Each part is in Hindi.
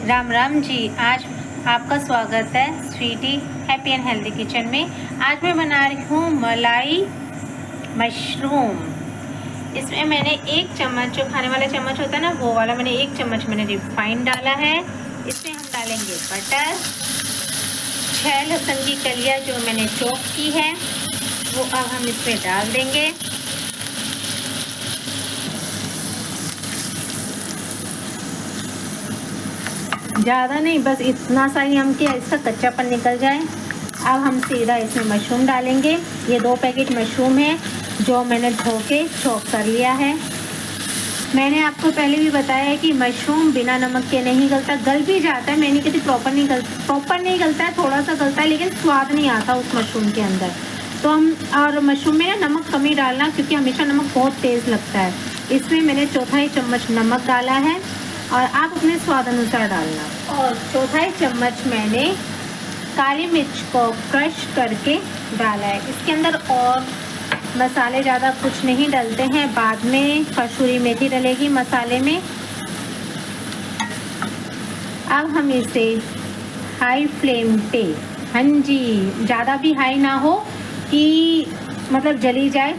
राम राम जी। आज आपका स्वागत है Sweety happy and healthy kitchen में। आज मैं बना रही हूँ मलाई मशरूम। इसमें मैंने 1 चम्मच, जो खाने वाला चम्मच होता है ना वो वाला, मैंने 1 चम्मच मैंने रिफाइंड डाला है। इसमें हम डालेंगे बटर, 6 लहसुन की कलियाँ जो मैंने चॉप की है वो अब हम इसमें डाल देंगे। ज़्यादा नहीं, बस इतना सा ही हम कि इसका कच्चापन निकल जाए। अब हम सीधा इसमें मशरूम डालेंगे। ये 2 पैकेट मशरूम है जो मैंने धो के चॉप कर लिया है। मैंने आपको पहले भी बताया है कि मशरूम बिना नमक के नहीं गलता, गल भी जाता है। मैं नहीं कहती प्रॉपर नहीं गलता है, थोड़ा सा गलता है, लेकिन स्वाद नहीं आता उस मशरूम के अंदर। तो हम और मशरूम में ना नमक कम ही डालना, क्योंकि हमेशा नमक बहुत तेज़ लगता है। इसमें मैंने 1/4 चम्मच नमक डाला है और आप अपने स्वाद अनुसार डालना। और 1/4 चम्मच मैंने काली मिर्च को क्रश करके डाला है। इसके अंदर और मसाले ज़्यादा कुछ नहीं डलते हैं, बाद में कसूरी मेथी डलेगी मसाले में। अब हम इसे हाई फ्लेम पे, हाँ जी, ज़्यादा भी हाई ना हो कि मतलब जली जाए,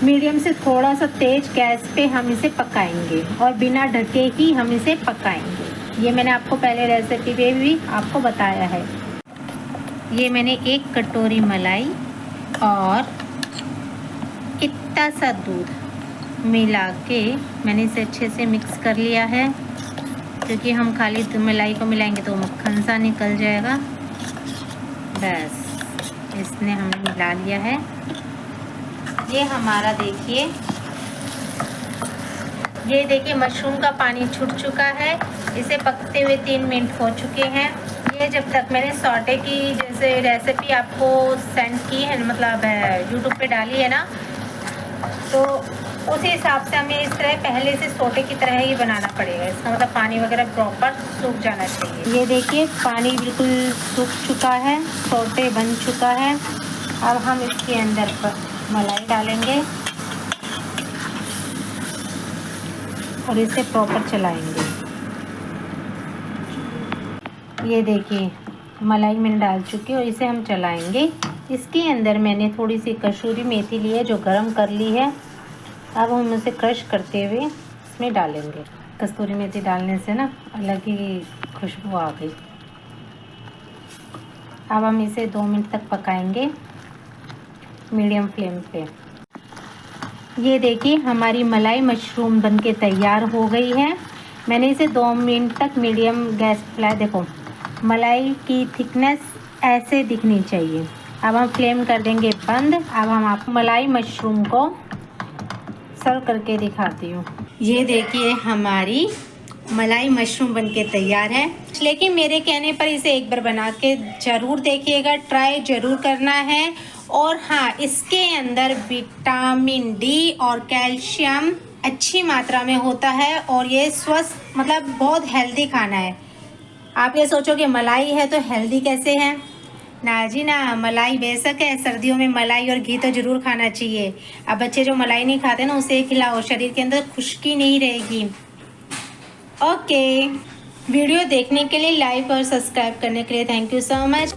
मीडियम से थोड़ा सा तेज गैस पे हम इसे पकाएंगे और बिना ढके ही हम इसे पकाएंगे। ये मैंने आपको पहले रेसिपी पे भी आपको बताया है। ये मैंने 1 कटोरी मलाई और इतना सा दूध मिला के मैंने इसे अच्छे से मिक्स कर लिया है, क्योंकि हम खाली मलाई को मिलाएंगे तो मक्खन सा निकल जाएगा। बस इसने हमने मिला लिया है। ये हमारा देखिए, ये देखिए मशरूम का पानी छूट चुका है। इसे पकते हुए 3 मिनट हो चुके हैं। ये जब तक मैंने सॉटे की जैसे रेसिपी आपको सेंड की है, मतलब यूट्यूब पे डाली है ना, तो उसी हिसाब से हमें इस तरह पहले से सोटे की तरह ही बनाना पड़ेगा। इसका मतलब पानी वगैरह प्रॉपर सूख जाना चाहिए। ये देखिए पानी बिल्कुल सूख चुका है, सोटे बन चुका है। अब हम इसके अंदर मलाई डालेंगे और इसे प्रॉपर चलाएंगे। ये देखिए मलाई मैंने डाल चुकी है और इसे हम चलाएंगे। इसके अंदर मैंने थोड़ी सी कसूरी मेथी ली है जो गरम कर ली है। अब हम उसे क्रश करते हुए इसमें डालेंगे। कसूरी मेथी डालने से ना अलग ही खुशबू आ गई। अब हम इसे 2 मिनट तक पकाएंगे मीडियम फ्लेम पे। ये देखिए हमारी मलाई मशरूम बनके तैयार हो गई है। मैंने इसे 2 मिनट तक मीडियम गैस पे फैलाया। देखो मलाई की थिकनेस ऐसे दिखनी चाहिए। अब हम फ्लेम कर देंगे बंद। अब हम आपको मलाई मशरूम को सर्व करके दिखाती हूँ। ये देखिए हमारी मलाई मशरूम बनके तैयार है। लेकिन मेरे कहने पर इसे एक बार बना के ज़रूर देखिएगा, ट्राई ज़रूर करना है। और हाँ, इसके अंदर विटामिन डी और कैल्शियम अच्छी मात्रा में होता है और ये स्वस्थ मतलब बहुत हेल्दी खाना है। आप ये सोचोगे मलाई है तो हेल्दी कैसे है? ना जी ना, मलाई बेशक है, सर्दियों में मलाई और घी तो ज़रूर खाना चाहिए। अब बच्चे जो मलाई नहीं खाते ना उसे खिलाओ, शरीर के अंदर खुश्की नहीं रहेगी। ओके, वीडियो देखने के लिए, लाइक और सब्सक्राइब करने के लिए थैंक यू सो मच।